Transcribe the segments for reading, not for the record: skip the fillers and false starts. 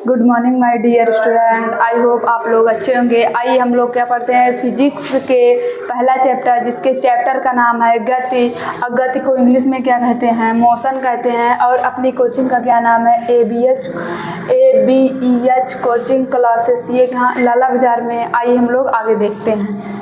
Good morning my dear student, I hope आप लोग अच्छे होंगे। आइए हम लोग क्या पढ़ते हैं, फिजिक्स के पहला चैप्टर, जिसके चैप्टर का नाम है गति। अब गति को इंग्लिश में क्या कहते हैं, मोशन कहते हैं। और अपनी कोचिंग का क्या नाम है, ABEH कोचिंग क्लासेस, ये कहाँ, लाला बाजार में। आइए हम लोग आगे देखते हैं।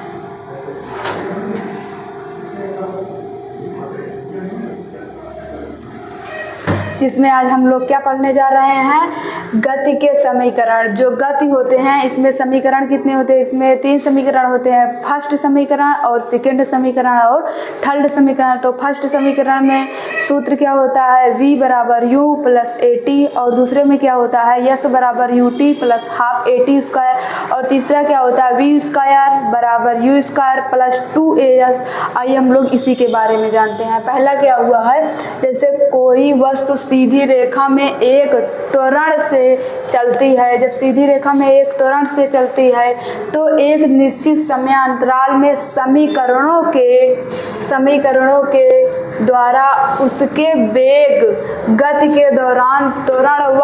जिसमें आज हम लोग क्या पढ़ने जा रहे हैं, गति के समीकरण। जो गति होते हैं इसमें समीकरण कितने होते हैं, इसमें 3 समीकरण होते हैं, फर्स्ट समीकरण और सेकंड समीकरण और थर्ड समीकरण। तो फर्स्ट समीकरण में सूत्र क्या होता है, V = U + AT, और दूसरे में क्या होता है, S = UT + ½ AT², और तीसरा क्या होता है, V² = U² + 2AS। आइए हम लोग इसी के बारे में जानते हैं। पहला क्या हुआ है, जैसे कोई वस्तु सीधी रेखा में एक त्वरण से चलती है। जब सीधी रेखा में एक त्वरण से चलती है तो एक निश्चित समयांतराल में समीकरणों के द्वारा उसके वेग, गति के दौरान त्वरण व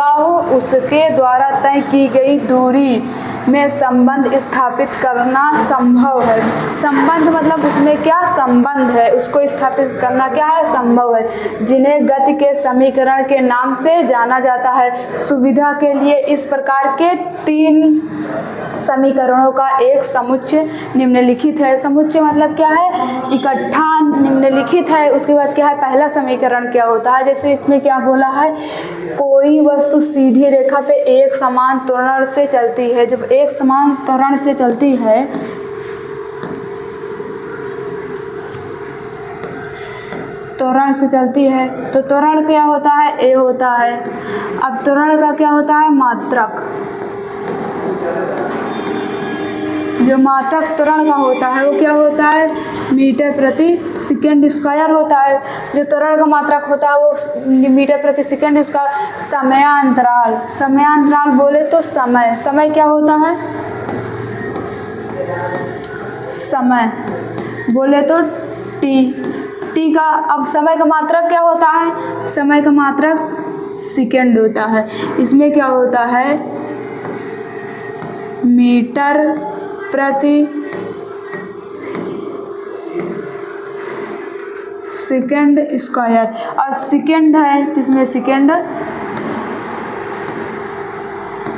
उसके द्वारा तय की गई दूरी में संबंध स्थापित करना संभव है। संबंध मतलब उसमें क्या संबंध है, उसको स्थापित करना क्या है, संभव है, जिन्हें गति के समीकरण के नाम से जाना जाता है। सुविधा के लिए इस प्रकार के 3 समीकरणों का एक समुच्चय निम्नलिखित है। समुच्चय मतलब क्या है, इकट्ठा निम्नलिखित है। उसके बाद क्या है, पहला समीकरण क्या होता है, जैसे इसमें क्या बोला है, कोई वस्तु सीधी रेखा पे एक समान त्वरण से चलती है। जब एक समान त्वरण से चलती है तो त्वरण क्या होता है, A होता है। अब त्वरण का क्या होता है, मात्रक। जो मात्रक त्वरण का होता है वो क्या होता है, मीटर/सेकंड² होता है। जो त्वरण का मात्रक होता है वो मीटर/सेकंड²। समयांतराल बोले तो समय क्या होता है, समय बोले तो टी का। अब समय का मात्रक क्या होता है, समय का मात्रक सेकंड होता है। इसमें क्या होता है, मीटर/सेकंड²। और सेकंड है तो इसमें सेकंड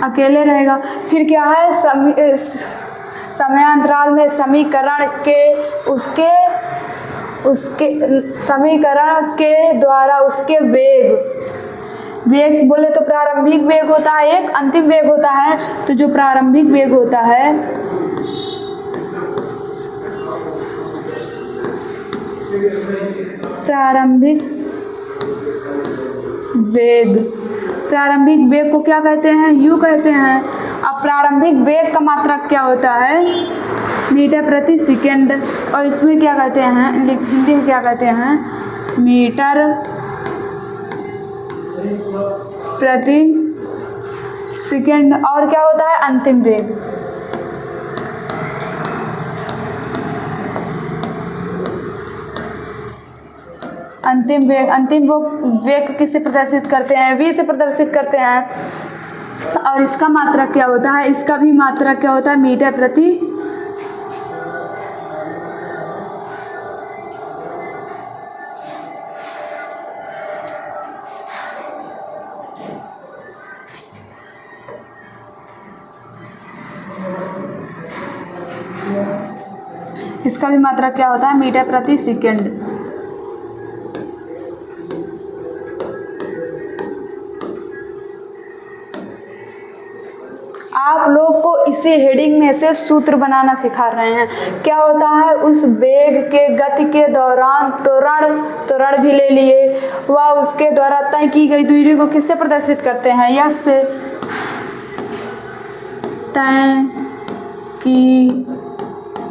अकेले रहेगा। फिर क्या है, समयांतराल में समीकरण के द्वारा उसके वेग बोले तो प्रारंभिक वेग होता है, एक अंतिम वेग होता है। तो जो प्रारंभिक वेग होता है, प्रारंभिक वेग को क्या कहते हैं, U कहते हैं। अब प्रारंभिक वेग का मात्रक क्या होता है, मीटर/सेकंड, और इसमें क्या कहते हैं, हिंदी में क्या कहते हैं, मीटर/सेकंड। और क्या होता है, अंतिम वेग। अंतिम वेग किससे प्रदर्शित करते हैं, V से प्रदर्शित करते हैं। और इसका मात्रक क्या होता है, इसका भी मात्रक क्या होता है, मीटर/। इसका भी मात्रक क्या होता है, मीटर/सेकंड। आप लोग को इसी हेडिंग में से सूत्र बनाना सिखा रहे हैं। क्या होता है, उस वेग के गति के दौरान त्वरण भी ले लिए, वह उसके द्वारा तय की गई दूरी को किससे प्रदर्शित करते हैं, यस से। तय की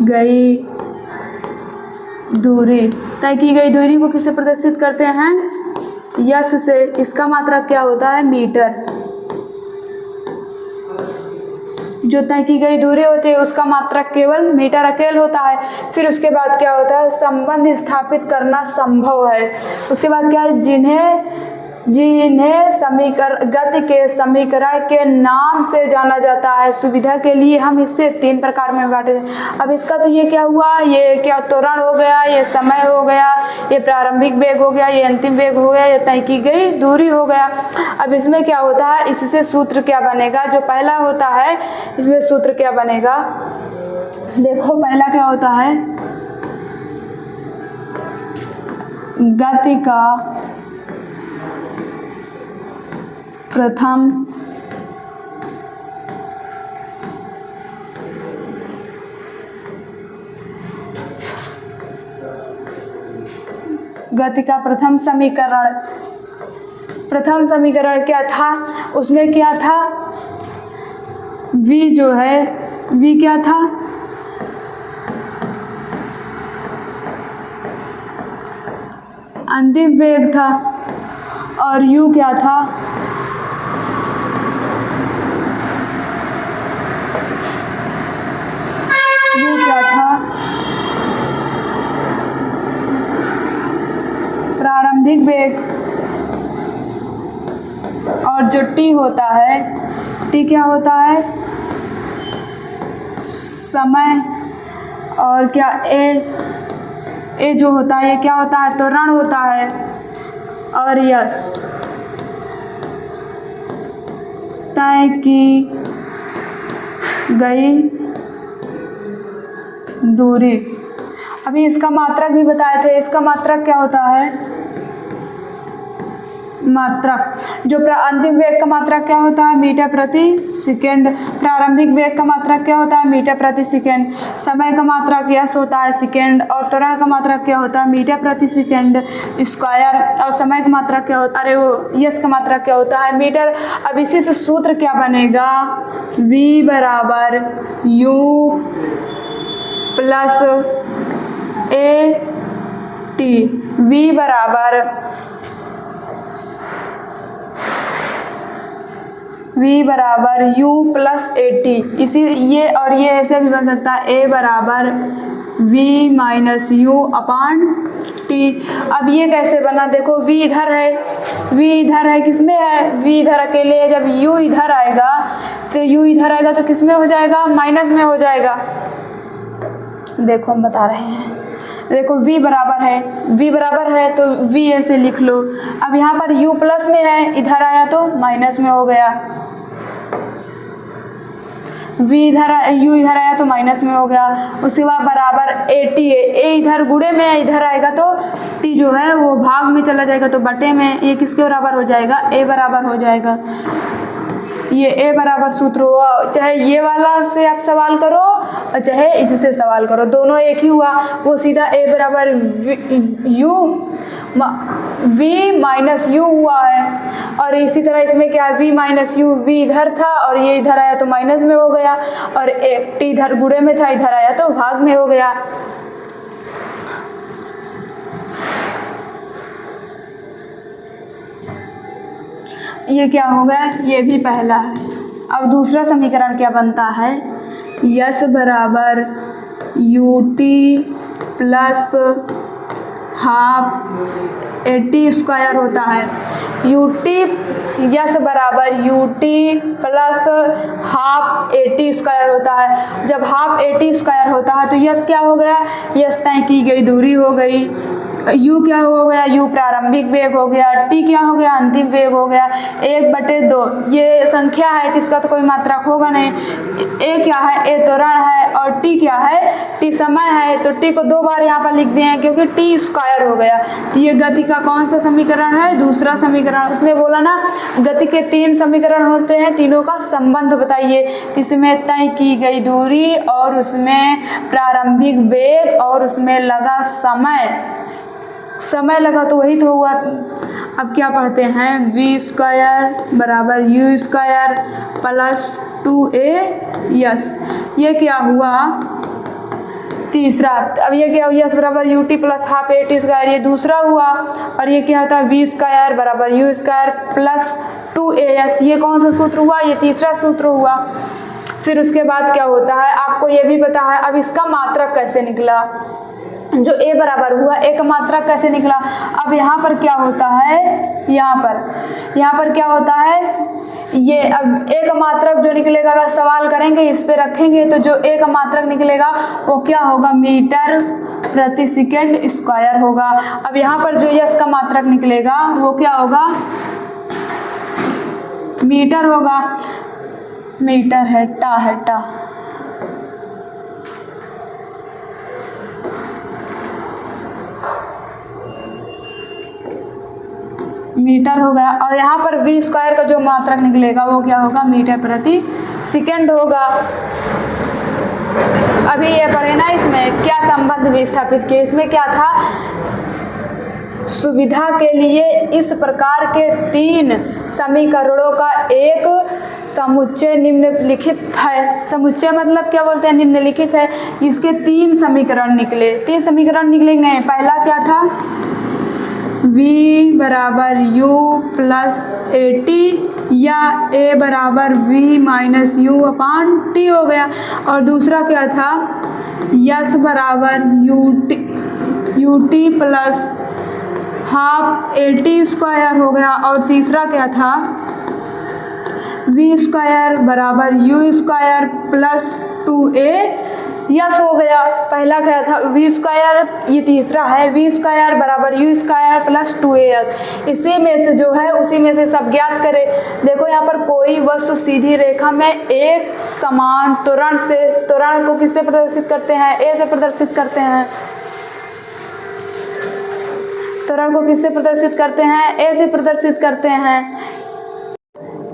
गई दूरी को किससे प्रदर्शित करते हैं, यस से। इसका मात्रक क्या होता है, मीटर। जो तय की गई दूरी होती है उसका मात्रक केवल मीटर अकेले होता है। फिर उसके बाद क्या होता है, संबंध स्थापित करना संभव है। उसके बाद क्या है, जिन्हें जिन्हें गति के समीकरण के नाम से जाना जाता है। सुविधा के लिए हम इसे 3 प्रकार में बांटे। अब इसका तो ये क्या हुआ, ये क्या त्वरण हो गया, ये समय हो गया, ये प्रारंभिक वेग हो गया, ये अंतिम वेग हो गया, ये तय की गई दूरी हो गया। अब इसमें क्या होता है, इससे सूत्र क्या बनेगा, जो पहला होता है इसमें सूत्र क्या बनेगा, देखो पहला क्या होता है, गति का प्रथम समीकरण क्या था, उसमें क्या था, v जो है, v क्या था, अंतिम वेग था, और u क्या था, प्रारंभिक वेग, और जो t होता है, t क्या होता है, समय, और क्या a जो होता है, ये क्या होता है, त्वरण होता है, और यस तय की गई दूरी। अभी इसका मात्रक भी बताए थे, इसका मात्रक क्या होता है, मात्रक जो अंतिम वेग का मात्रक क्या होता है, मीटर प्रति सेकेंड, प्रारंभिक वेग का मात्रक क्या होता है, मीटर प्रति सेकेंड, समय का मात्रक यस होता है सेकेंड, और त्वरण का मात्रक क्या होता है, मीटर प्रति सेकेंड स्क्वायर, और समय का मात्रक क्या होता है, अरे वो यस का मात्रक क्या होता है, मीटर। अब इसी से सूत्र क्या बनेगा, v बराबर u plus a t, v बराबर u प्लस ए टी, इसी ये और ये ऐसे भी बन सकता है, a बराबर v minus you upon T. अब ये कैसे बना, देखो v इधर है, किसमें है, v इधर अकेले है, जब u इधर आएगा तो किस में हो जाएगा, माइनस में हो जाएगा। देखो हम बता रहे हैं, देखो v बराबर है तो v ऐसे लिख लो। अब यहाँ पर u प्लस में है, इधर आया तो माइनस में हो गया, u इधर आया तो माइनस में हो गया। उसके बाद बराबर a t है, a इधर गुणे में है, इधर आएगा तो t जो है वो भाग में चला जाएगा तो बटे में, ये किसके बराबर हो जाएगा, a बराबर हो जाएगा। ये a बराबर सूत्र हुआ, चाहे ये वाला से आप सवाल करो और चाहे इसी से सवाल करो, दोनों एक ही हुआ। वो सीधा a बराबर v माइनस यू हुआ है, और इसी तरह इसमें क्या है, v माइनस यू, v इधर था और ये इधर आया तो माइनस में हो गया, और t इधर गुणे में था, इधर आया तो भाग में हो गया। ये क्या हो गया, ये भी पहला है। अब दूसरा समीकरण क्या बनता है, यस बराबर U T plus half A T square होता है। यू टी यस बराबर U T plus half A T square होता है। जब हाफ ए टी स्क्वायर होता है तो यस क्या हो गया, यस तय की गई दूरी हो गई। u क्या हो गया, u प्रारंभिक वेग हो गया, t क्या हो गया, अंतिम वेग हो गया। 1/2 ये संख्या है तो इसका तो कोई मात्रक होगा नहीं। a क्या है, a त्वरण है, और t क्या है, t समय है। तो t को 2 बार यहाँ पर लिख दिए हैं क्योंकि t स्क्वायर हो गया। तो ये गति का कौन सा समीकरण है, दूसरा समीकरण। उसमें बोला ना गति के 3 समीकरण होते हैं, तीनों का संबंध बताइए। इसमें तय की गई दूरी, और उसमें प्रारंभिक वेग, और उसमें लगा समय लगा तो वही तो हुआ। अब क्या पढ़ते हैं, v स्क्वायर बराबर u square plus 2a yes. ये क्या हुआ, तीसरा। अब ये क्या, यस बराबर U T plus half A T square, ये दूसरा हुआ। और ये क्या होता है, v स्क्वायर बराबर u स्क्वायर प्लस 2as, ये कौन सा सूत्र हुआ, ये तीसरा सूत्र हुआ। फिर उसके बाद क्या होता है, आपको ये भी पता है। अब इसका मात्रक कैसे निकला, जो a बराबर हुआ, a का मात्रक कैसे निकला। अब यहाँ पर क्या होता है, यहाँ पर क्या होता है, ये अब a का मात्रक जो निकलेगा, अगर सवाल करेंगे इस पे रखेंगे तो जो a का मात्रक निकलेगा वो क्या होगा, मीटर प्रति सेकंड स्क्वायर होगा। अब यहाँ पर जो यस का मात्रक निकलेगा वो क्या होगा, मीटर होगा, मीटर है टा मीटर हो गया। और यहाँ पर v स्क्वायर का जो मात्रक निकलेगा वो क्या होगा, मीटर प्रति सेकंड होगा। अभी ये पढ़े ना, इसमें क्या संबंध विस्थापित किए, इसमें क्या था, सुविधा के लिए इस प्रकार के 3 समीकरणों का एक समुच्चय निम्नलिखित है। समुच्चय मतलब क्या बोलते हैं, निम्नलिखित है। इसके 3 समीकरण निकले, 3 समीकरण निकलेंगे। पहला क्या था, v बराबर u प्लस AT या a बराबर v माइनस u अपान t हो गया। और दूसरा क्या था, यस बराबर ut plus half AT square हो गया। और तीसरा क्या था, v स्क्वायर बराबर u square plus 2a yes हो गया। पहला क्या था, v स्क्वायर, ये तीसरा है, v स्क्वायर बराबर u स्क्वायर प्लस 2as। इसी में से जो है उसी में से सब ज्ञात करें। देखो यहाँ पर कोई वस्तु सीधी रेखा में एक समान त्वरण से, त्वरण को किससे प्रदर्शित करते हैं, a से प्रदर्शित करते हैं। त्वरण को किससे प्रदर्शित करते हैं, a से प्रदर्शित करते हैं।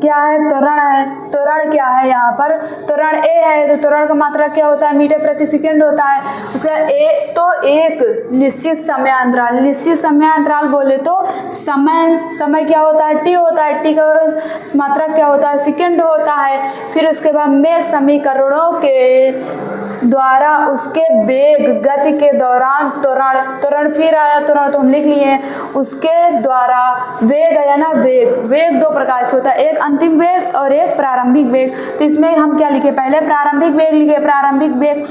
क्या है, त्वरण है। त्वरण क्या है, यहाँ पर त्वरण a है तो त्वरण का मात्रा क्या होता है, मीटर प्रति सेकंड होता है। उसका a तो एक निश्चित समयांतराल, निश्चित समयांतराल बोले तो समय क्या होता है, t होता है। t का मात्रा क्या होता है, सेकंड होता है। फिर उसके बाद में समीकरणों के द्वारा उसके वेग, गति के दौरान त्वरण फिर आया, त्वरण तो हम लिख लिए, उसके द्वारा वेग आया ना, वेग 2 प्रकार के होता है, एक अंतिम वेग और एक प्रारंभिक वेग। तो इसमें हम क्या लिखे, पहले प्रारंभिक वेग लिखे। प्रारंभिक वेग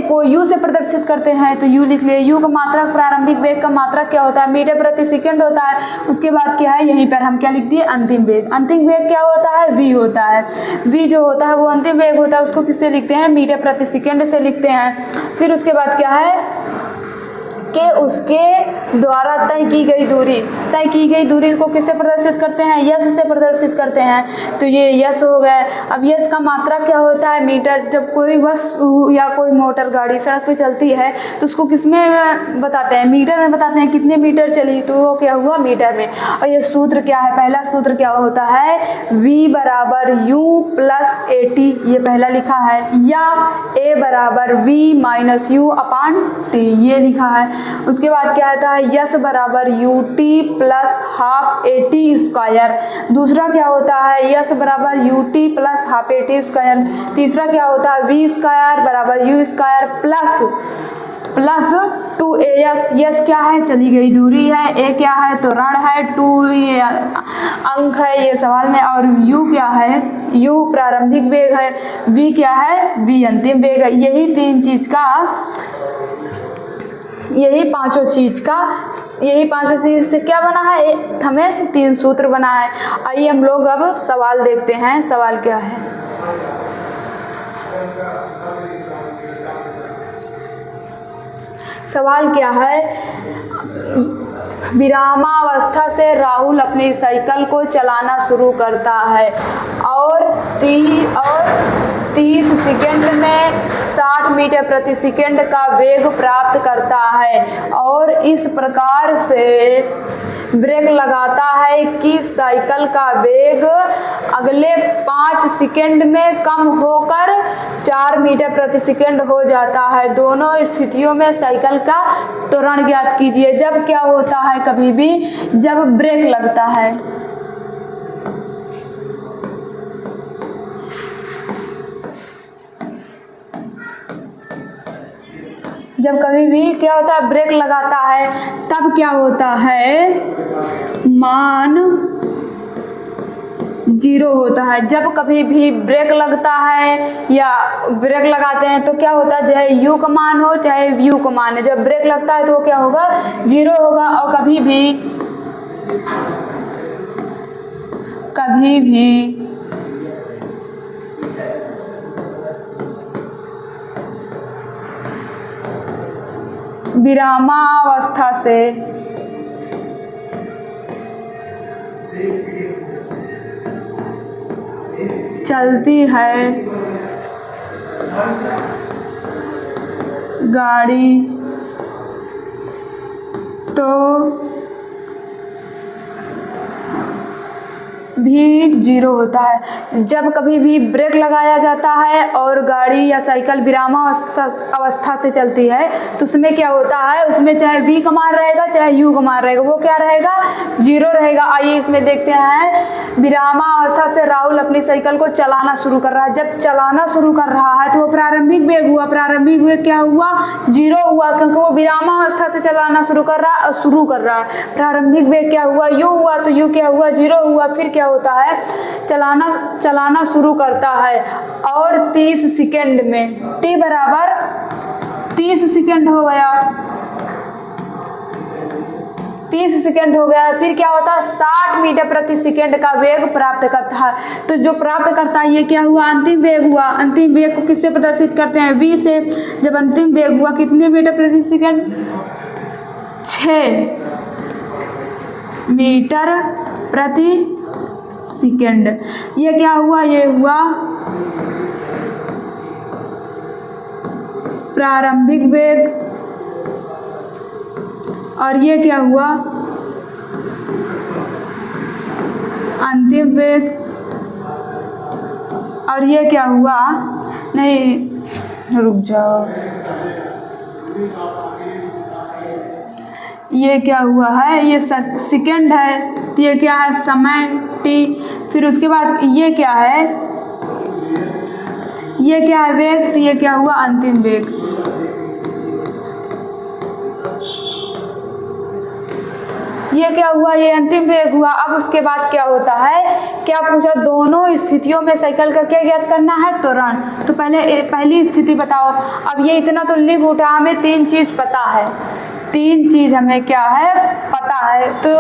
को u से प्रदर्शित करते हैं तो u लिख लिए। u का मात्रक, प्रारंभिक वेग का मात्रक क्या होता है, मीटर प्रति सेकंड होता है। उसके बाद क्या है, यहीं पर हम क्या लिख दिए, अंतिम वेग। अंतिम वेग क्या होता है, v होता है। v जो होता है वो अंतिम वेग होता है, उसको किससे लिखते हैं, मीटर प्रति सेकंड से लिखते हैं। फिर उसके बाद क्या है कि उसके द्वारा तय की गई दूरी को किससे प्रदर्शित करते हैं, यस से प्रदर्शित करते हैं। तो ये यस हो गए। अब यस का मात्रा क्या होता है, मीटर। जब कोई बस या कोई मोटर गाड़ी सड़क पे चलती है तो उसको किस में बताते हैं, मीटर में बताते हैं, कितने मीटर चली, तो वो क्या हुआ, मीटर में। और ये सूत्र क्या है, पहला सूत्र क्या होता है, v बराबर u प्लस AT, ये पहला लिखा है, या a बराबर v माइनस u अपान t, ये लिखा है। उसके बाद क्या आता है, यस बराबर ut plus half AT square. दूसरा क्या होता है, यस बराबर ut plus half AT square. तीसरा क्या होता है, v स्क्वायर बराबर u square plus 2as। Yes क्या है, चली गई दूरी है, a क्या है, त्वरण है, 2 ये अंक है ये सवाल में, और u क्या है, u प्रारंभिक वेग है, v क्या है, v अंतिम वेग है। यही पांचों चीज से क्या बना है, हमें 3 सूत्र बना है। आइए हम लोग अब सवाल देखते हैं। सवाल क्या है, सवाल क्या है, विरामावस्था से राहुल अपनी साइकिल को चलाना शुरू करता है और 30 सेकंड में 60 मीटर प्रति सेकंड का वेग प्राप्त करता है और इस प्रकार से ब्रेक लगाता है कि साइकिल का वेग अगले 5 सेकंड में कम होकर 4 मीटर प्रति सेकंड हो जाता है। दोनों स्थितियों में साइकिल का त्वरण ज्ञात कीजिए। जब क्या होता है, कभी भी जब ब्रेक लगता है, जब कभी भी क्या होता है, ब्रेक लगाता है, तब क्या होता है, मान जीरो होता है। जब कभी भी ब्रेक लगता है या ब्रेक लगाते हैं तो क्या होता है, चाहे यू का मान हो चाहे व्यू का मान है, जब ब्रेक लगता है तो क्या होगा, जीरो होगा। और कभी भी विरामावस्था से चलती है गाड़ी तो भी जीरो होता है। जब कभी भी ब्रेक लगाया जाता है और गाड़ी या साइकिल विरामावस्था से चलती है तो उसमें क्या होता है, उसमें चाहे वी का मान रहेगा चाहे यू का मान रहेगा, वो क्या रहेगा, जीरो रहेगा। आइए इसमें देखते हैं, विरामावस्था से राहुल अपनी साइकिल को चलाना शुरू कर रहा है। जब चलाना शुरू कर रहा है तो वो प्रारंभिक वेग हुआ, प्रारंभिक वेग क्या हुआ, जीरो हुआ, क्योंकि वो विरामावस्था से चलाना शुरू कर रहा है। प्रारंभिक वेग क्या हुआ, यू हुआ, तो यू क्या हुआ, जीरो हुआ। फिर क्या होता है, चलाना शुरू करता है और 30 सेकेंड में t बराबर 30 सेकेंड हो गया, 30 सेकेंड हो गया। फिर क्या होता है, 60 मीटर प्रति सेकेंड का वेग प्राप्त करता है। तो जो प्राप्त करता है ये क्या हुआ, अंतिम वेग हुआ। अंतिम वेग को किससे प्रदर्शित करते हैं, v से। जब अंतिम वेग हुआ कितने मीटर प्रति सेकेंड, 6 मीटर प्रति सेकेंड। ये क्या हुआ, ये हुआ प्रारंभिक वेग, और ये क्या हुआ, अंतिम वेग। और ये क्या हुआ, नहीं रुक जाओ, ये क्या हुआ है, ये सेकेंड है, तो ये क्या है, समय t। फिर उसके बाद ये क्या है, ये क्या है, वेग, तो ये क्या हुआ, अंतिम वेग। ये क्या हुआ, ये अंतिम वेग हुआ। अब उसके बाद क्या होता है, क्या पूछा, दोनों स्थितियों में साइकिल का क्या ज्ञात करना है, त्वरण। तो पहली स्थिति बताओ। अब ये इतना तो लिख उठा, हमें 3 चीज पता है, 3 चीज हमें क्या है, पता है। तो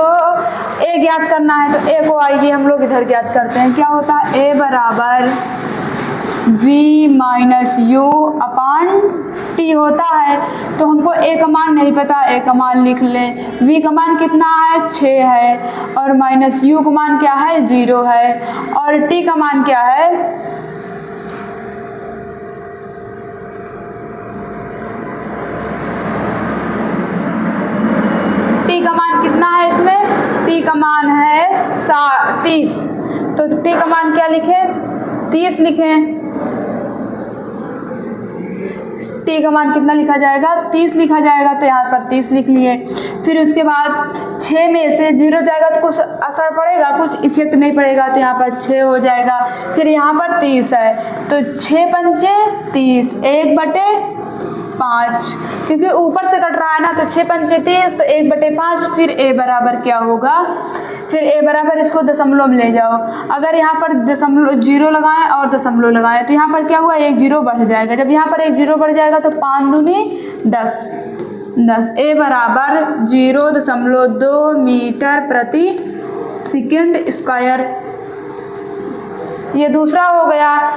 ए ज्ञात करना है, तो ए को आइए हम लोग इधर ज्ञात करते हैं। क्या होता है, ए बराबर v minus you upon T होता है। तो हमको ए का मान नहीं पता, ए का मान लिख लें। v का मान कितना है, 6 है, और माइनस यू का मान क्या है, 0 है, और t का मान क्या है, t का मान कितना है इसमें, t का मान है 30। तो t का मान क्या लिखे, 30 लिखें। t का मान कितना लिखा जाएगा, 30 लिखा जाएगा, तो यहाँ पर 30 लिख लिए। फिर उसके बाद 6 में से 0 जाएगा तो कुछ असर पड़ेगा, कुछ इफेक्ट नहीं पड़ेगा, तो यहाँ पर 6 हो जाएगा। फिर यहाँ पर 30 है, तो 6 पंचे 30, 1/5, क्योंकि ऊपर से कट रहा है ना, तो 6 पंचे 30, तो 1/5। फिर a बराबर क्या होगा, फिर a बराबर इसको दशमलव में ले जाओ। अगर यहाँ पर दशमलव 0 लगाएं और दशमलव लगाएं तो यहाँ पर क्या हुआ, 1 0 बढ़ जाएगा। जब यहाँ पर 1 0 बढ़ जाएगा तो 5 दूनी 10, a बराबर 0.2 मीटर प्रति सेकेंड स्क्वायर। ये दूसरा हो गया।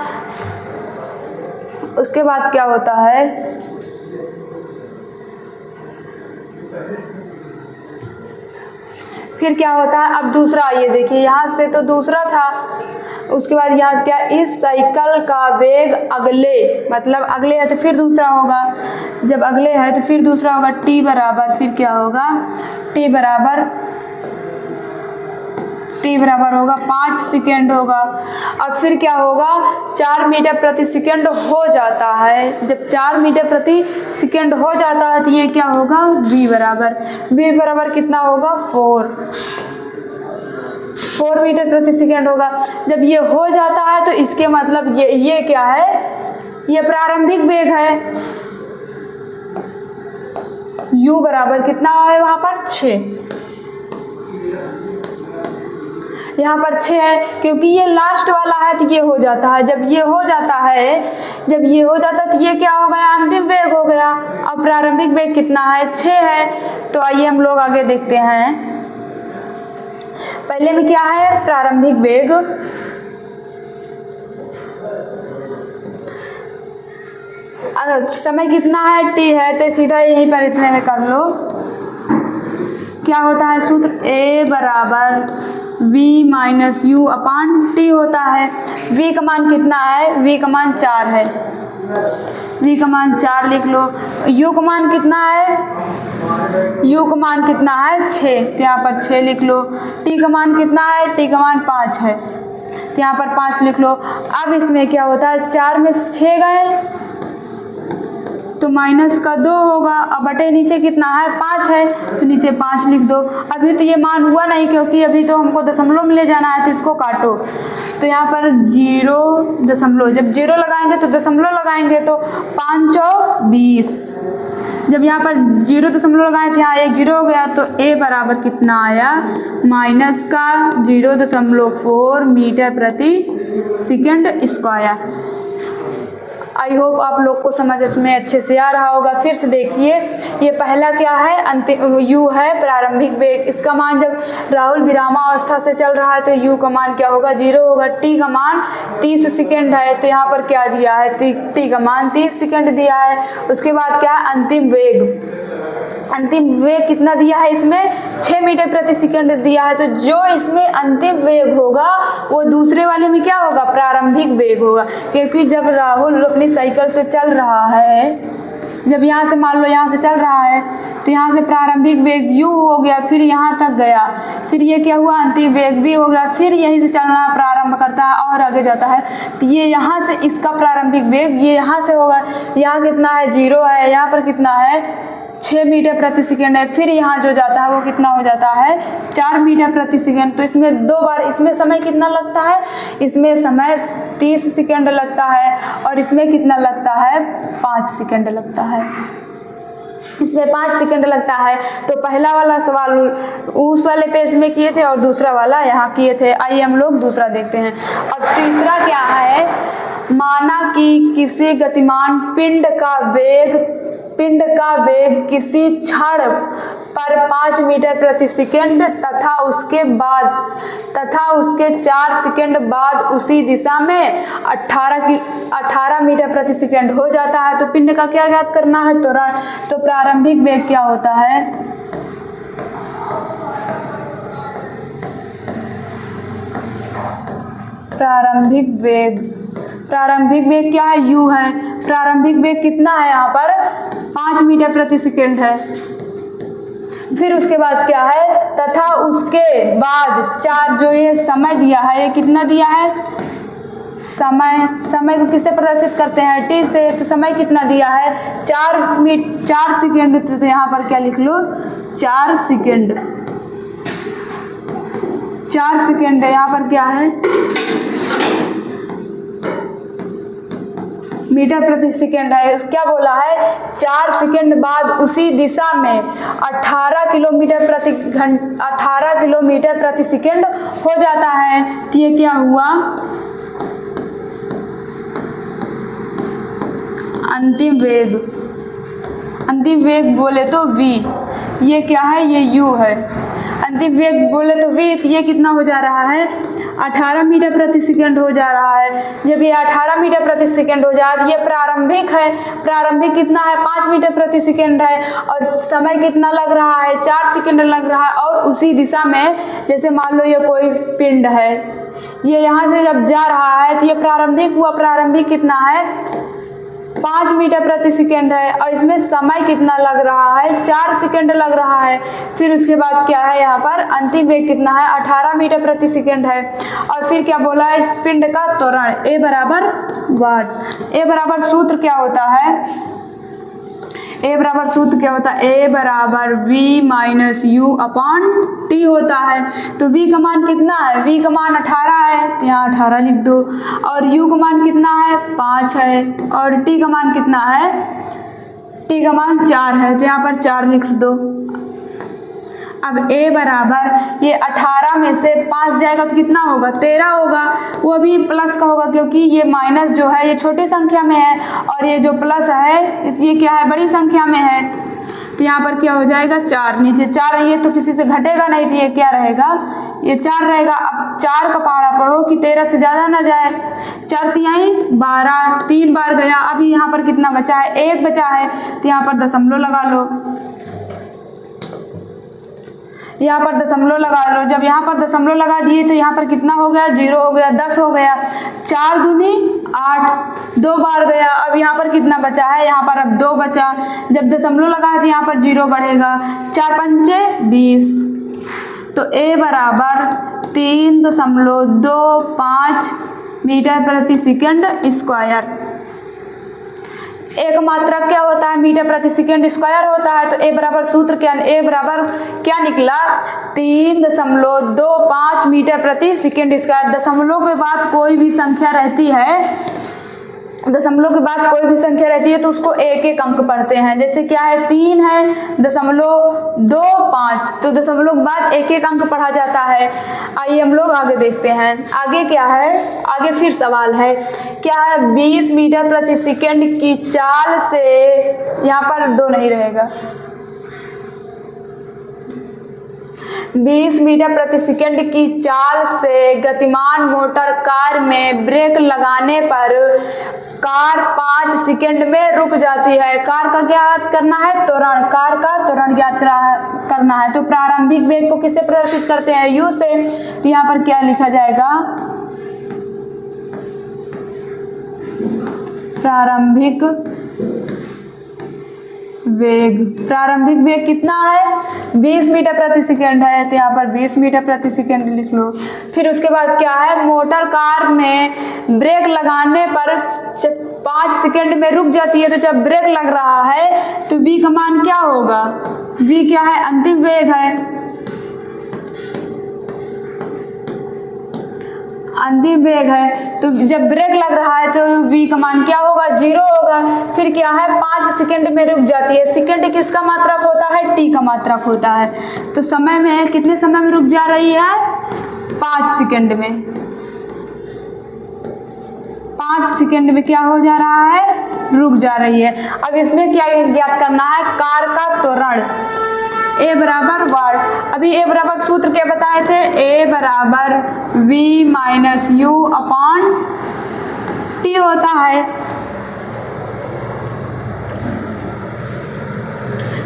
उसके बाद क्या होता है, फिर क्या होता है, अब दूसरा, ये देखिए यहाँ से तो दूसरा था, उसके बाद यहाँ से क्या, इस साइकिल का वेग अगले, मतलब अगले है तो फिर दूसरा होगा, जब अगले है तो फिर दूसरा होगा। t बराबर फिर क्या होगा, t बराबर होगा 5 सेकेंड होगा। अब फिर क्या होगा, 4 मीटर प्रति सेकेंड हो जाता है। जब 4 मीटर प्रति सेकेंड हो जाता है तो ये क्या होगा, v बराबर कितना होगा, 4 मीटर प्रति सेकेंड होगा। जब ये हो जाता है तो इसके मतलब ये क्या है, ये प्रारंभिक वेग है। u बराबर कितना है वहां पर, 6। यहाँ पर 6 है, क्योंकि ये लास्ट वाला है तो ये हो जाता है। जब ये हो जाता है तो ये क्या हो गया, अंतिम वेग हो गया। अब प्रारंभिक वेग कितना है, 6 है। तो आइए हम लोग आगे देखते हैं। पहले में क्या है, प्रारंभिक वेग, समय कितना है, t है, तो सीधा यहीं पर इतने में कर लो। क्या होता है सूत्र, a बराबर v minus you upon t होता है। v का मान कितना है, v का मान 4 है, v का मान 4 लिख लो। u का मान कितना है, u का मान कितना है 6, तो यहाँ पर 6 लिख लो। t का मान कितना है, t का मान 5 है, तो यहाँ पर 5 लिख लो। अब इसमें क्या होता है, 4 में 6 गए तो माइनस का 2 होगा। अब बटे नीचे कितना है, 5 है, तो नीचे 5 लिख दो। अभी तो ये मान हुआ नहीं, क्योंकि अभी तो हमको दशमलव में ले जाना है, तो इसको काटो। तो यहाँ पर 0 दशमलव, जब 0 लगाएंगे तो दशमलव लगाएंगे, तो 5 चौक 20। जब यहाँ पर 0 दशमलव लगाए तो यहाँ 1 0 हो गया, तो a बराबर कितना आया, माइनस का 0.4 मीटर प्रति सेकंड स्क्वायर। आई होप आप लोग को समझ इसमें अच्छे से आ रहा होगा। फिर से देखिए, ये पहला क्या है, अंतिम u है, प्रारंभिक वेग। इसका मान जब राहुल विरामावस्था से चल रहा है तो u का मान क्या होगा, 0 होगा। t का मान 30 सेकंड है, तो यहाँ पर क्या दिया है, t का मान 30 सेकंड दिया है। उसके बाद क्या है, अंतिम वेग। अंतिम वेग कितना दिया है, इसमें 6 मीटर प्रति सेकंड दिया है। तो जो इसमें अंतिम वेग होगा वो दूसरे वाले में क्या होगा, प्रारंभिक वेग होगा। क्योंकि जब राहुल अपनी साइकिल से चल रहा है, जब यहाँ से मान लो यहाँ से चल रहा है, तो यहाँ से प्रारंभिक वेग u हो गया, फिर यहाँ तक गया, फिर ये क्या हुआ, अंतिम वेग v हो गया, फिर यहीं से चलना प्रारंभ करता है और आगे जाता है। तो ये यहाँ से इसका प्रारंभिक वेग ये यहाँ से होगा, यहाँ कितना है, 0 है, यहाँ पर कितना है, 6 मीटर प्रति सेकंड है। फिर यहाँ जो जाता है वो कितना हो जाता है, 4 मीटर प्रति सेकंड। तो इसमें 2 बार, इसमें समय कितना लगता है, इसमें समय 30 सेकंड लगता है, और इसमें कितना लगता है, 5 सेकंड लगता है। इसमें 5 सेकंड लगता है। तो पहला वाला सवाल उस वाले पेज में किए थे और दूसरा वाला यहाँ किए थे। आइए हम लोग दूसरा देखते हैं। और तीसरा क्या है, माना कि किसी गतिमान पिंड का वेग किसी क्षण पर 5 मीटर प्रति सेकंड तथा उसके 4 सेकंड बाद उसी दिशा में 18 मीटर प्रति सेकंड हो जाता है। तो पिंड का क्या ज्ञात करना है, तो प्रारंभिक वेग क्या होता है, प्रारंभिक वेग क्या है, u है। प्रारंभिक वेग कितना है, यहाँ पर 5 मीटर प्रति सेकंड है। फिर उसके बाद क्या है, तथा उसके बाद 4, जो ये समय दिया है, ये कितना दिया है, समय को किससे प्रदर्शित करते हैं, t से। तो समय कितना दिया है, 4 सेकंड। तो यहाँ पर क्या लिख लो, 4 सेकंड। 4 सेकंड है, यहाँ पर क्या है, मीटर प्रति सेकंड है। क्या बोला है, 4 सेकंड बाद उसी दिशा में 18 किलोमीटर प्रति सेकंड हो जाता है। तो ये क्या हुआ, अंतिम वेग बोले तो v, ये क्या है, ये u है। अंतिम वेग बोले तो v, तो ये कितना हो जा रहा है, 18 मीटर प्रति सेकंड हो जा रहा है। जब ये 18 मीटर प्रति सेकंड हो जाए, ये प्रारंभिक है। प्रारंभिक कितना है, 5 मीटर प्रति सेकंड है, और समय कितना लग रहा है, 4 सेकंड लग रहा है। और उसी दिशा में, जैसे मान लो ये कोई पिंड है, ये यहाँ से जब जा रहा है तो ये प्रारंभिक हुआ। प्रारंभिक कितना है, 5 मीटर प्रति सेकंड है, और इसमें समय कितना लग रहा है, 4 सेकंड लग रहा है। फिर उसके बाद क्या है, यहाँ पर अंतिम वेग कितना है, 18 मीटर प्रति सेकंड है। और फिर क्या बोला है, इस पिंड का त्वरण a बराबर वाट। a बराबर सूत्र क्या होता है, a बराबर सूत्र क्या होता है, a बराबर v minus you upon t होता है। तो v का मान कितना है, v का मान 18 है, तो यहाँ 18 लिख दो। और u का मान कितना है, 5 है। और t का मान कितना है, t का मान 4 है, तो यहाँ पर 4 लिख दो। अब a बराबर ये 18 में से 5 जाएगा तो कितना होगा, 13 होगा। वो भी प्लस का होगा क्योंकि ये माइनस जो है ये छोटी संख्या में है और ये जो प्लस है ये क्या है, बड़ी संख्या में है। तो यहाँ पर क्या हो जाएगा, 4, नीचे 4 है, ये तो किसी से घटेगा नहीं, तो ये क्या रहेगा, ये 4 रहेगा। अब 4 का पहाड़ा पढ़ो कि 13 से ज़्यादा ना जाए। 4 तिहाई 12, 3 बार गया। अभी यहाँ पर कितना बचा है, 1 बचा है, तो यहाँ पर दशमलव लगा लो। यहाँ पर दशमलव लगा लो। जब यहाँ पर दशमलव लगा दिए तो यहाँ पर कितना हो गया, 0 हो गया, 10 हो गया। 4 दूनी 8, 2 बार गया। अब यहाँ पर कितना बचा है, यहाँ पर अब 2 बचा। जब दशमलव लगा तो यहाँ पर 0 बढ़ेगा। 4 पंचे 20, तो a बराबर 3.25 मीटर प्रति सेकंड स्क्वायर। एक मात्रक क्या होता है, मीटर प्रति सेकंड स्क्वायर होता है। तो a बराबर सूत्र क्या, a बराबर क्या निकला, 3.25 मीटर प्रति सेकंड स्क्वायर। दशमलव के बाद कोई भी संख्या रहती है, दशमलव के बाद कोई भी संख्या रहती है तो उसको एक एक अंक पढ़ते हैं। जैसे क्या है, 3 है, 0.25, तो दशमलव के बाद एक एक अंक पढ़ा जाता है। आइए हम लोग आगे देखते हैं। आगे क्या है, आगे फिर सवाल है, क्या है, 20 मीटर प्रति सेकंड की चाल से, यहाँ पर 2 नहीं रहेगा, 20 मीटर प्रति सेकंड की चाल से गतिमान मोटर कार में ब्रेक लगाने पर कार 5 सेकंड में रुक जाती है। कार का क्या ज्ञात करना है, त्वरण, कार का त्वरण ज्ञात करना है। तो प्रारंभिक वेग को किससे प्रदर्शित करते हैं, u से। तो यहाँ पर क्या लिखा जाएगा, प्रारंभिक वेग। प्रारंभिक वेग कितना है, 20 मीटर प्रति सेकंड है, तो यहाँ पर 20 मीटर प्रति सेकंड लिख लो। फिर उसके बाद क्या है, मोटर कार में ब्रेक लगाने पर 5 सेकंड में रुक जाती है। तो जब ब्रेक लग रहा है तो v का मान क्या होगा, v क्या है, अंतिम वेग है, अंतिम वेग है। तो जब ब्रेक लग रहा है तो v का मान क्या होगा, 0 होगा। फिर क्या है, 5 सेकंड में रुक जाती है। सेकंड किसका मात्रक होता है, t का मात्रक होता है। तो समय में कितने समय में रुक जा रही है, 5 सेकंड में। 5 सेकंड में क्या हो जा रहा है, रुक जा रही है। अब इसमें क्या ज्ञात करना है, कार का त्वरण, a बराबर वाट। अभी a बराबर सूत्र क्या बताए थे, a बराबर v minus u upon t होता है।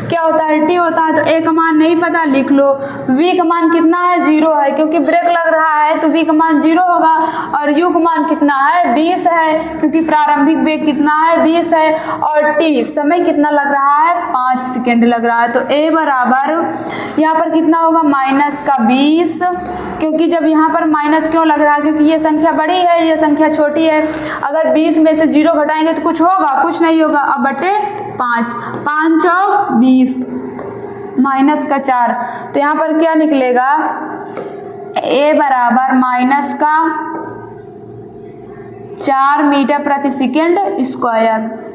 क्या होता है, t होता है। तो a का मान नहीं पता, लिख लो। v का मान कितना है, 0 है, क्योंकि ब्रेक लग रहा है तो v का मान 0 होगा। और u का मान कितना है, 20 है, क्योंकि प्रारंभिक वेग कितना है, 20 है। और t समय कितना लग रहा है, 5 सेकंड लग रहा है। तो a बराबर यहाँ पर कितना होगा, माइनस का 20, क्योंकि जब यहाँ पर माइनस क्यों लग रहा है, क्योंकि ये संख्या बड़ी है, ये संख्या छोटी है। अगर 20 में से 0 घटाएंगे तो कुछ होगा, कुछ नहीं होगा। अब बटे 5, 5 और 20, माइनस का 4। तो यहाँ पर क्या निकलेगा, a बराबर माइनस का 4 मीटर प्रति सेकंड स्क्वायर।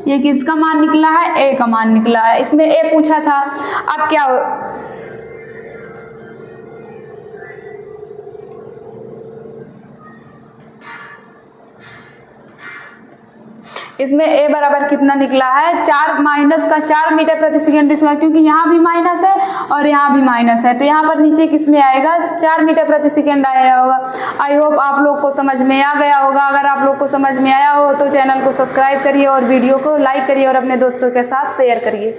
ये किसका मान निकला है, a का मान निकला है। इसमें a पूछा था। अब क्या हो, इसमें a बराबर कितना निकला है, 4 माइनस का 4 मीटर प्रति सेकंड स्क्वायर, क्योंकि यहाँ भी माइनस है और यहाँ भी माइनस है। तो यहाँ पर नीचे किस में आएगा, 4 मीटर प्रति सेकंड आया होगा। आई होप आप लोग को समझ में आ गया होगा। अगर आप लोग को समझ में आया हो तो चैनल को सब्सक्राइब करिए और वीडियो को लाइक करिए और अपने दोस्तों के साथ शेयर करिए।